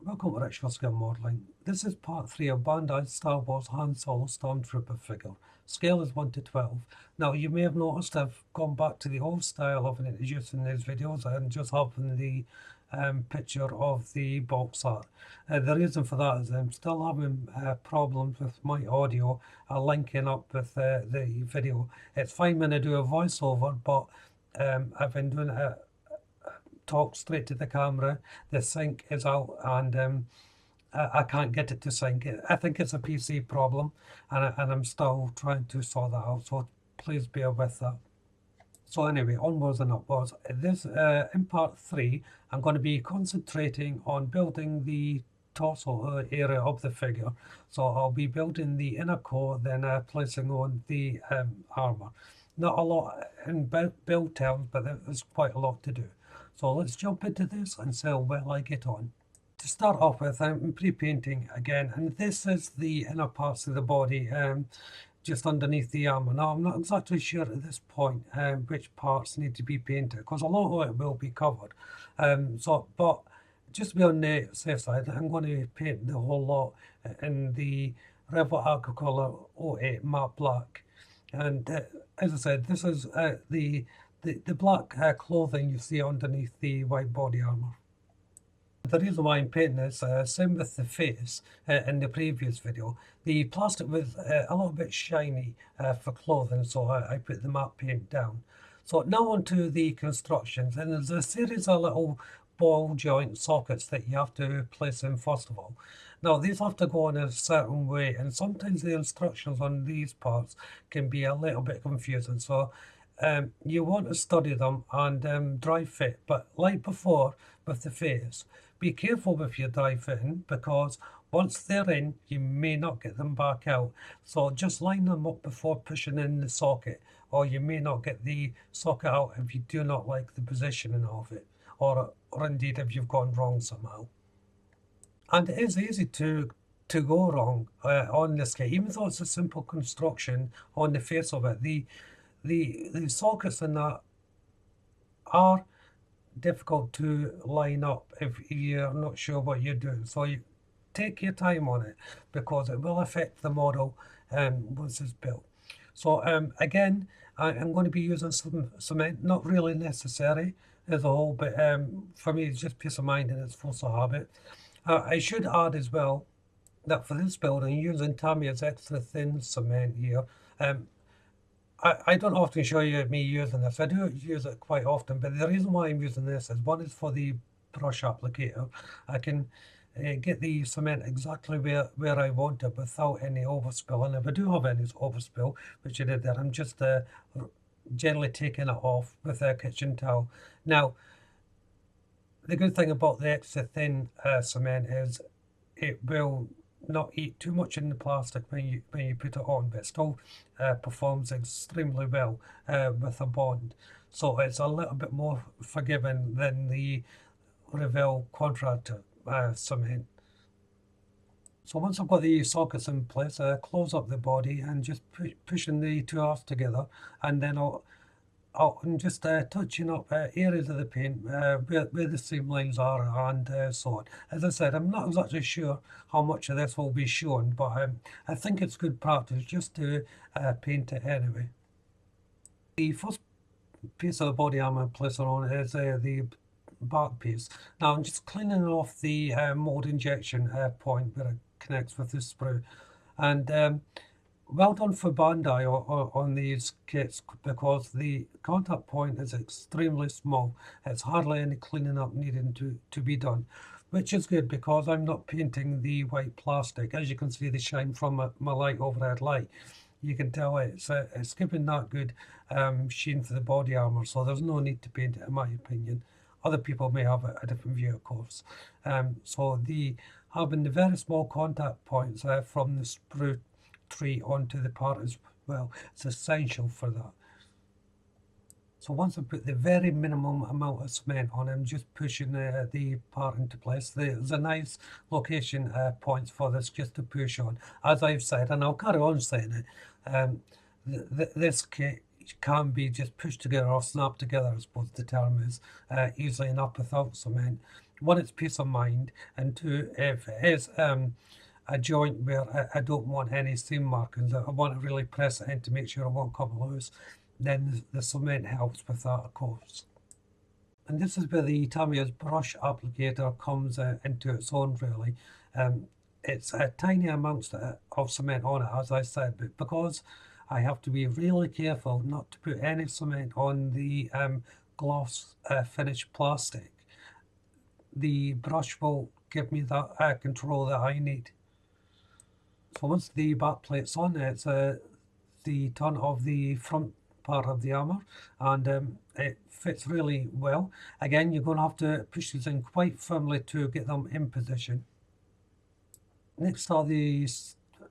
Welcome to Rich Scale Modelling. This is part 3 of Bandi Star Wars Han Solo Stormtrooper figure. Scale is 1 to 12. Now you may have noticed I've gone back to the old style of introducing these videos and just having the picture of the box art. The reason for that is I'm still having problems with my audio linking up with the video. It's fine when I do a voiceover, but I've been doing it talk straight to the camera, the sync is out, and I can't get it to sync. I think it's a PC problem, and I'm still trying to sort that out, so please bear with that. So anyway, onwards and upwards. This in part 3, I'm going to be concentrating on building the torso area of the figure. So I'll be building the inner core, then placing on the armor. Not a lot in build terms, but there's quite a lot to do. So let's jump into this and see how well I get on. To start off with, I'm pre-painting again, and this is the inner parts of the body, just underneath the armor. Now I'm not exactly sure at this point which parts need to be painted, because a lot of it will be covered. But just to be on the safe side, I'm going to paint the whole lot in the Rebel Agricolor 08 matte black. And as I said, this is the black clothing you see underneath the white body armor. The reason why I'm painting this, same with the face in the previous video. The plastic was a little bit shiny for clothing, so I put the matte paint down. So now onto the constructions, and there's a series of little ball joint sockets that you have to place in first of all. Now these have to go in a certain way, and sometimes the instructions on these parts can be a little bit confusing. So you want to study them and dry fit, but like before with the face, be careful with your dry fitting, because once they're in, you may not get them back out. So just line them up before pushing in the socket, or you may not get the socket out if you do not like the positioning of it, or indeed if you've gone wrong somehow. And it is easy to go wrong on this kit, even though it's a simple construction on the face of it. The sockets in that are difficult to line up if you're not sure what you're doing. So you take your time on it, because it will affect the model once it's built. So again, I'm going to be using some cement, not really necessary as a whole, but for me it's just peace of mind and it's force of habit. I should add as well that for this build I'm using Tamiya's extra thin cement here. I don't often show you me using this. I do use it quite often, but the reason why I'm using this is, one is for the brush applicator. I can get the cement exactly where I want it without any overspill, and if I do have any overspill, which I did there, I'm just gently taking it off with a kitchen towel. Now, the good thing about the extra thin cement is it will not eat too much in the plastic when you put it on, but it still performs extremely well with a bond. So it's a little bit more forgiving than the Revell contractor cement. So once I've got the sockets in place, close up the body and just pushing the two halves together, and then I'm just touching up areas of the paint where the seam lines are, and so on. As I said, I'm not exactly sure how much of this will be shown, but I think it's good practice just to paint it anyway. The first piece of the body armor I'm placing on is the back piece. Now I'm just cleaning off the mold injection point where it connects with the sprue, and well done for Bandi on these kits, because the contact point is extremely small. It's hardly any cleaning up needed to be done, which is good because I'm not painting the white plastic. As you can see, the shine from my light overhead light, you can tell it's giving that good sheen for the body armor, so there's no need to paint it in my opinion. Other people may have a different view, of course. So having the very small contact points from the sprue tree onto the part as well, it's essential for that. So once I put the very minimum amount of cement on, I'm just pushing the part into place. There's a nice location points for this just to push on. As I've said, and I'll carry on saying it, this kit which can be just pushed together or snapped together, I suppose the term is, easily enough without cement. One, it's peace of mind, and two, if it is a joint where I don't want any seam markings, I want to really press it in to make sure it won't come loose, then the cement helps with that, of course. And this is where the Tamiya's brush applicator comes into its own, really. It's a tiny amount of cement on it, as I said, but because I have to be really careful not to put any cement on the gloss finished plastic, the brush will give me that control that I need. So once the back plate's on, it's the turn of the front part of the armour, and it fits really well. Again, you're going to have to push these in quite firmly to get them in position. Next are the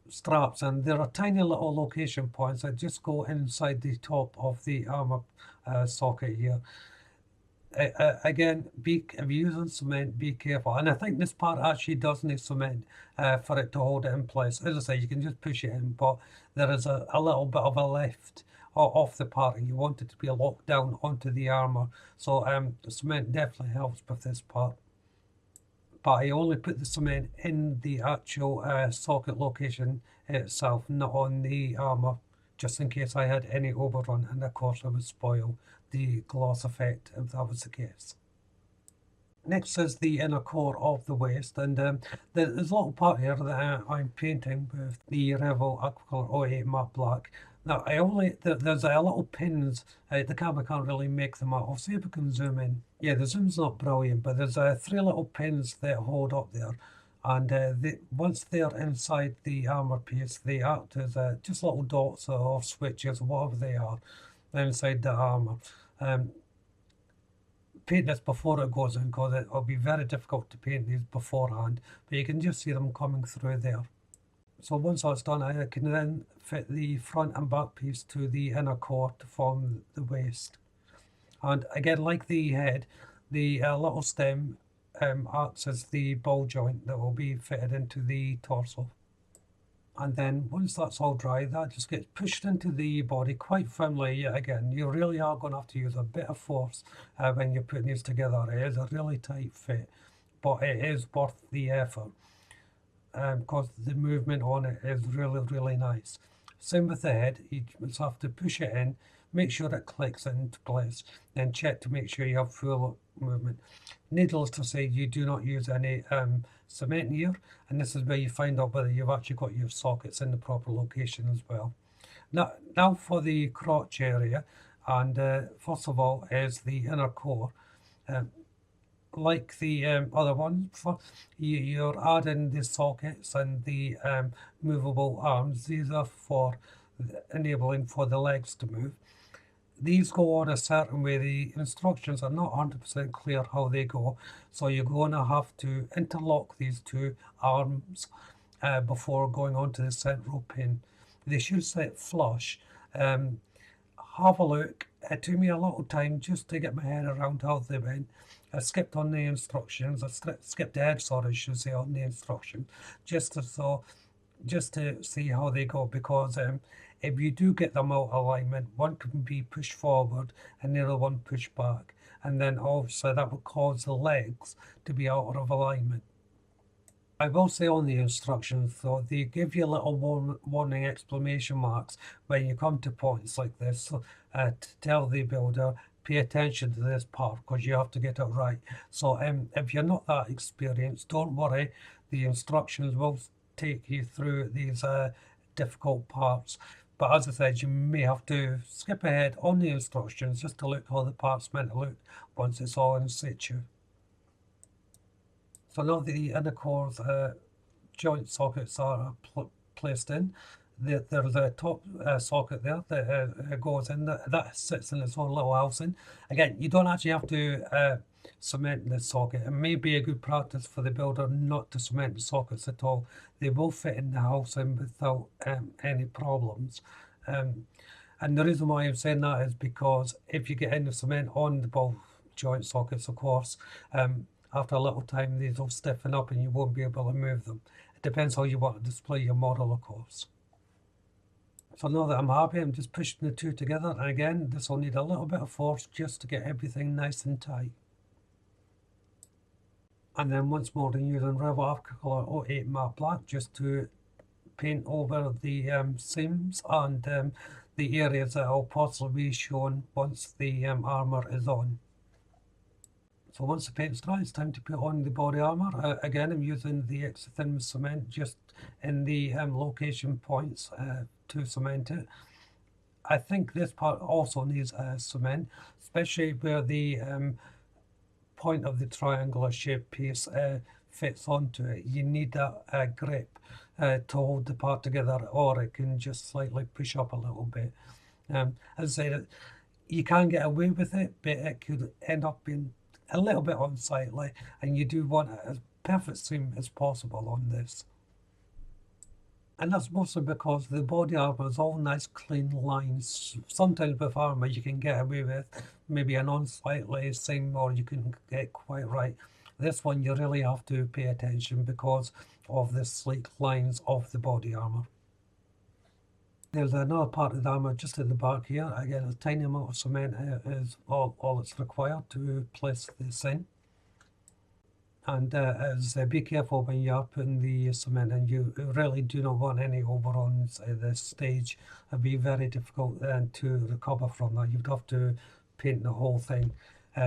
straps, and there are tiny little location points that just go inside the top of the armour socket here. Again, if you're using cement, be careful. And I think this part actually does need cement for it to hold it in place. As I say, you can just push it in, but there is a little bit of a lift off the part, and you want it to be locked down onto the armour. So the cement definitely helps with this part. But I only put the cement in the actual socket location itself, not on the armour, just in case I had any overrun, and of course I would spoil the gloss effect if that was the case. Next is the inner core of the waist, and there's a little part here that I'm painting with the Revel Aquacolor 08 matte black. Now there's a little pins, the camera can't really make them out. I'll see if we can zoom in. Yeah, the zoom's not brilliant, but there's 3 little pins that hold up there, and once they're inside the armour piece, they act as just little dots or switches or whatever they are inside the armour. Paint this before it goes in, because it'll be very difficult to paint these beforehand, but you can just see them coming through there. So once that's done, I can then fit the front and back piece to the inner core to form the waist. And again, like the head, the little stem acts as the ball joint that will be fitted into the torso. And then once that's all dry, that just gets pushed into the body quite firmly. Yet again, you really are going to have to use a bit of force when you're putting these together. It is a really tight fit, but it is worth the effort, because the movement on it is really, really nice. Same with the head, you just have to push it in, make sure it clicks into place, then check to make sure you have full movement. Needless to say, you do not use any cement here, and this is where you find out whether you've actually got your sockets in the proper location as well. Now for the crotch area, and first of all is the inner core. Like the other one, you're adding the sockets and the movable arms. These are for enabling for the legs to move. These go on a certain way. The instructions are not 100% clear how they go, so you're going to have to interlock these 2 arms before going on to the central pin. They should sit flush. Have a look. It took me a little time just to get my head around how they went. I skipped on the instructions. I skipped ahead, sorry, I should say, on the instruction, just to see how they go, because if you do get them out of alignment, one can be pushed forward and the other one pushed back, and then obviously that would cause the legs to be out of alignment. I will say on the instructions though, they give you little warning exclamation marks when you come to points like this, so, to tell the builder, pay attention to this part because you have to get it right. So if you're not that experienced, don't worry, the instructions will take you through these difficult parts. But as I said, you may have to skip ahead on the instructions just to look how the part's meant to look once it's all in situ. So now the inner core joint sockets are placed in. There's a top socket there that goes in, that sits in its own little housing. Again, you don't actually have to cement this socket. It may be a good practice for the builder not to cement the sockets at all. They will fit in the housing without any problems. And the reason why I'm saying that is because if you get any cement on the ball joint sockets, of course, after a little time these will stiffen up and you won't be able to move them. It depends how you want to display your model, of course. So now that I'm happy, I'm just pushing the two together, and again, this will need a little bit of force just to get everything nice and tight. And then once more, I'm using Rev Color 08 matte black just to paint over the seams and the areas that will possibly be shown once the armour is on. So once the paint's dry, it's time to put on the body armour. Again, I'm using the extra thin cement just in the location points to cement it. I think this part also needs cement, especially where the point of the triangular shaped piece fits onto it. You need that grip to hold the part together, or it can just slightly push up a little bit. As I say, you can get away with it, but it could end up being a little bit unsightly, and you do want as perfect seam as possible on this. And that's mostly because the body armour is all nice clean lines. Sometimes with armour you can get away with maybe an unsightly seam, or you can get quite right. This one you really have to pay attention because of the sleek lines of the body armour. There's another part of the armour just at the back here. Again, a tiny amount of cement is all that's required to place this in. And be careful when you are putting the cement in. You really do not want any overruns at this stage. It'd be very difficult then to recover from that. You'd have to paint the whole thing.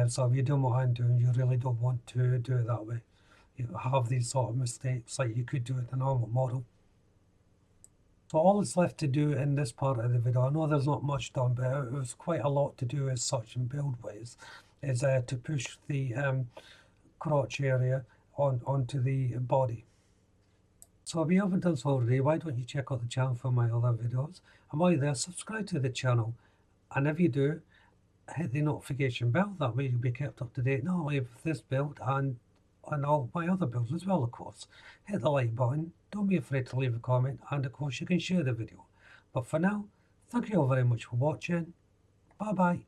So if you don't know what I'm doing, you really don't want to do it that way. You have these sort of mistakes like you could do with a normal model. So all that's left to do in this part of the video, I know there's not much done, but it was quite a lot to do as such in build ways, is to push the crotch area onto the body. So if you haven't done so already, why don't you check out the channel for my other videos? And while you're there, subscribe to the channel. And if you do, hit the notification bell. That way you'll be kept up to date not only with this build and all my other builds as well, of course. Hit the like button, don't be afraid to leave a comment, and of course you can share the video. But for now, thank you all very much for watching. Bye bye.